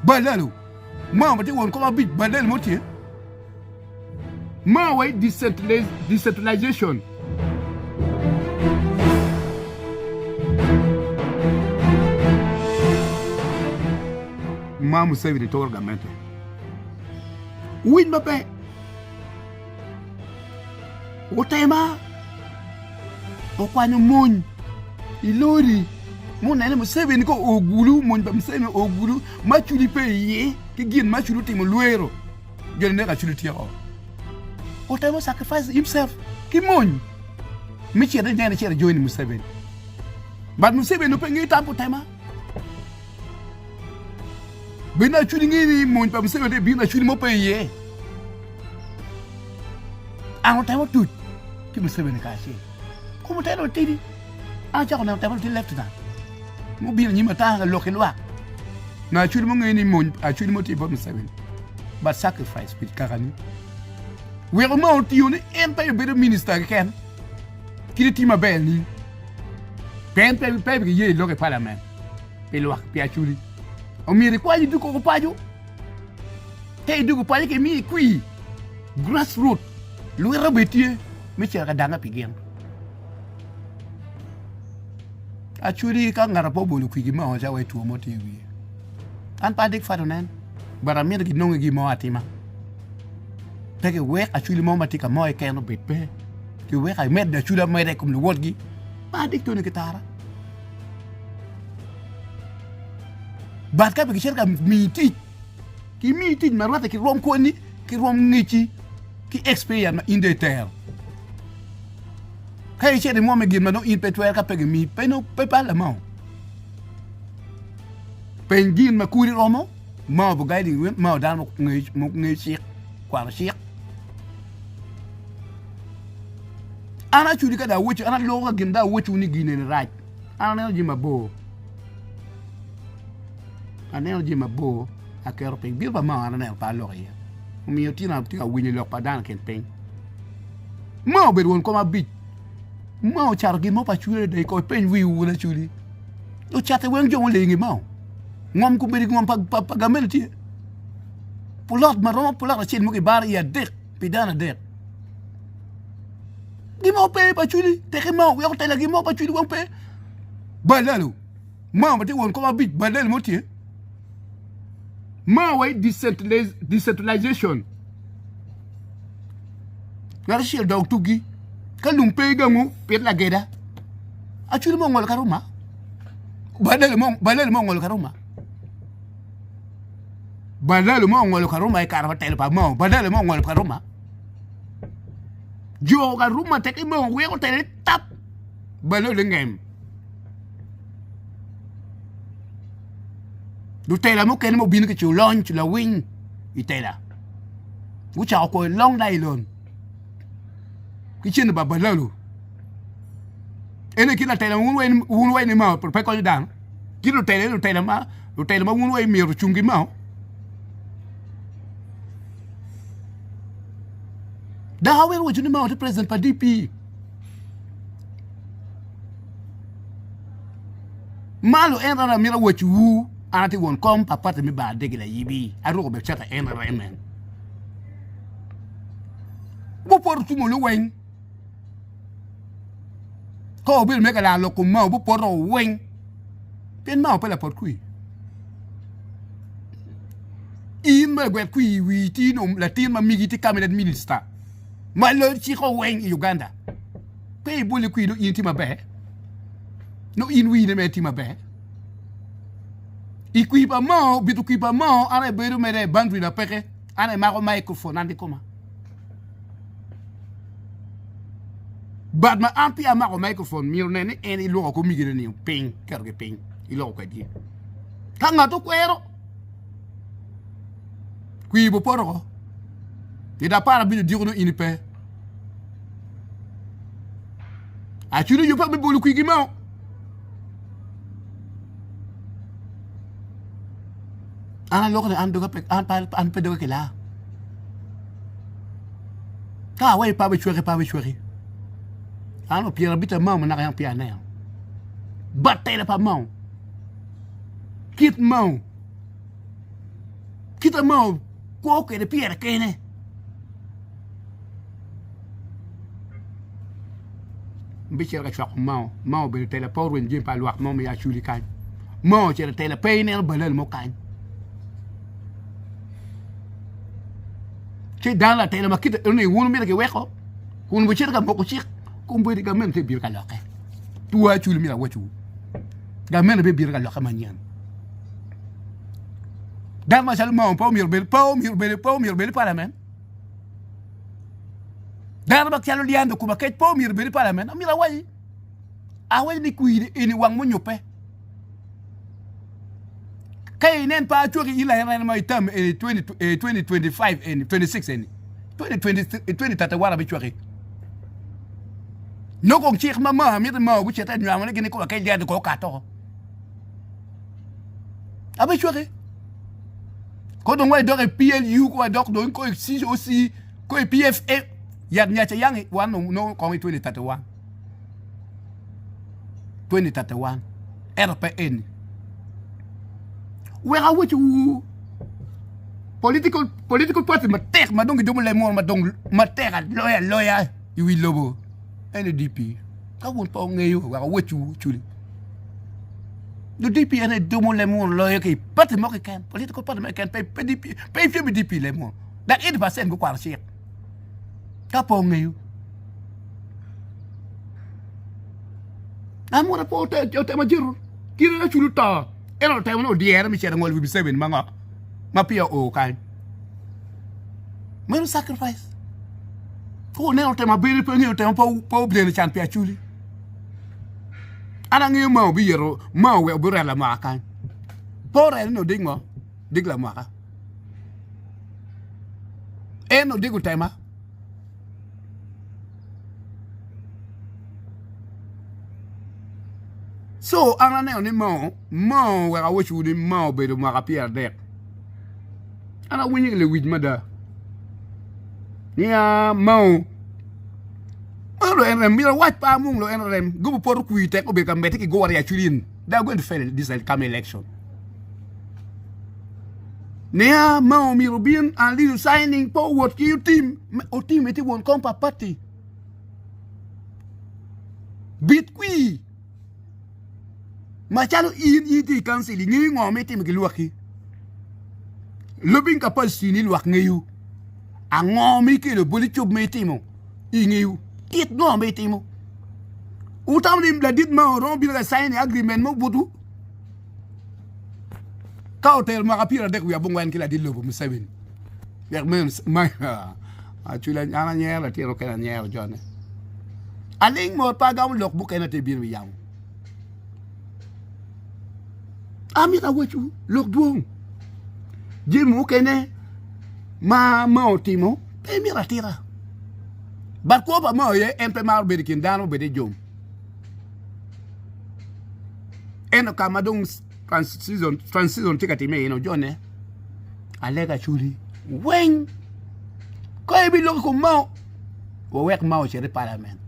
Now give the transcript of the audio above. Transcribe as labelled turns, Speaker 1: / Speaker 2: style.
Speaker 1: Balalo. Ma mati won ko bit Balalo moti. Ma way decentralization. Ma mu serve de government. Win mape. O tema. O kwanu mon. Ilori. Mon nene mu serve ni ko ogulu mon ba mu serve ogulu machuli pe ye ki gin machulu timo luero. Jone ne ka chulu tiro. O tema sacrifice himself. Ki mon. Mi chere nene chere join Museveni. But Museveni no pengi tampo tema. Bina chuli ngini mon pa Museveni bina chuli mo pe ye. Ano tema tut. Ki Museveni ka che. Como telo tidi. Acha kona tema ti left na. Mo bi ni mata lo ke lwa. Na chuli mo ngini mon a chuli mo ti pa Museveni. But sacrifice pit karani. We are not the empire better minister can. Kiritima Belli. Pen paper ye look at parliament. Peloak Piachuli. O me require you to go pajo. Hey, do go panic me qui. Grassroot. Louis Robetier. Michel Radana Pigan. Actually, Kangarapo look quick more away to a motive. And Padik Fadonan. But I'm merely no give more at him. Take a work actually mama take a more can of bit pay. The work I met that should have made a come to work. I dig to the guitar. But Capic Sherka me teach. Ki me teach my rata ki rom koni, ki rom nichi, ki experience in the tail. Hey, said the moment give me no in petwell capeg me, peno pepal amount. Pengin Makuri Romo, Ma guiding went Ma down Mugnish, Quanashik. Ana actually got a witch and a lower game that witch when you get in right. I know Jim a bow. I know Jim a bow. I can't pay Bill Bama and an elpa lawyer. Me a teen up to a winning lock padan can pay. More but won't come a bit. More charging more patchouli they call pain we will actually. No chatter when you're laying him out. Mom could be one pagamelty. Pull out Maron, pull out a chain mookie bar, a dick, pidana dead. Give more pay, Patchouli. Take him out. We all tell him more, Patchouli won't pay. Balalo. Ma, but they won't come a bit. Balalo, Motier. Ma, way decentralization. Garcia dog to gi. Kalum pay gamu, pet la geda. Actually, Mongol Karuma. Balalo Mongol Karuma. Balalo Mongol Karuma, I can't tell about Mo. Balalo Mongol Karuma. Joga rumah take him on we tell it tap Balalo game. Do tell mo ken mo bin ke launch la win itela. Which are called long nylon. Kitchen ba Balalo. Ene kila tell un way ni ma per ko dan. Kilo tell ma un way mi chungi ma. Da hawer wo juni ma president pa DP. Malo enra mira wo chu anati won kom papa te mi ba degila yibi. Aro be chata enra emen. Bo por tu mo lo wen. Ko bil me kala lo kum ma bo por wen. Pen ma pe la por kui. In me gwe kui wi ti no la tin ma migi ti cabinet minister. Ma lo chiko wen Uganda. Pay bully qui no intima be. No in we ne tima be. Equipa mo, bitu equipa mo, ana beru mere bandwi na peke. Ana mako microphone andi koma. But ma ampi amako microphone miro nene eni lo ko migire ni ping, kerge ping. Ilo ko di. Kanga to kwero. Qui bo poro. E da para bi diru no inipe. Achuli yo pa be bolu kwigi ma. Ana lo ko an do ka an pe do ke la. Ka we pa be chwere. Ano Pierre bita ma na kan pia na. Batte la pa ma. Kit ma. kita mau ko ke de pierre kene bichel ka chwa mau be tele por wen jim pa luak mo me Acholi kan mo che tele pe ne balal mo kan che dans la tele ma kita ne wonu mi ke weko kun bu cher ka mo ko chik kun bu ga men te bir ka loke tu Acholi mi la wachu ga men be bir ka loke manyan dan ma sal mo pa mir bel parlement dan ba kyalo liando kuma ket pa mir bel parlement amira wali awel ni kuide eni wang mo nyope kay nen pa chori ila ren ma itam 2025 and 26 and 2031 bi chori no ko chik mama mi ma bu cheta nyama ne gene ko kay liando ko kato abi chori ko don way dore PLU ko dok don ko si aussi ko PFA yat nya yang wan no ko 2031 RPN where are you political party ma dong do le mo ma dong ma terra lawyer you will lobo NDP ka won pa ngeyo wa wetu chuli do DP ene do mo le mo lawyer ke parti mo ke kan political party mo kan pay DP le mo da 80% go kwar shek ka po ngeyo amora po te ma jiru kira na chulu ta eno te no diere mi chera ngol bi seven manga ma pia o kan men sacrifice ko ne o te ma biri pe ni o te po bi ne chan pia chuli ana ngi ma bi yero ma we bu rela ma kan po re no dingo digla ma ka eno digu tema so ana ne oni mo we ga wuchu ni mo be do ma ka pierre dek ana winyi le wid mada ya mo alo en mi wat pa mung lo en rem go por ku ite ko be ka mbete ki go war ya chulin they are going to fail this come election Nea mo mi rubin and little signing po what you team o team it won't come party bit qui machalo in iti council ngi ngome team ki luaki lobin kapal sini luak ngeyu a ngome ki le boli chub metimo ingeyu tit no metimo utam dim la dit ma ron bi la sign agreement mo budu ka hotel ma kapira dek wi abongwan ki la di lobo museven yak men ma Acholi ana nyela tiro kana nyela jone aling mo pa gam lok bu kena te bir wi yam amira wechu lok duong jimu kene ma timo e mira tira bar ko ba mo ye empe mar be kin dano be de jom eno kamadong transition tikati me ino jone alega chuli wen ko e bi lok ko mo wo wek ma o chere parliament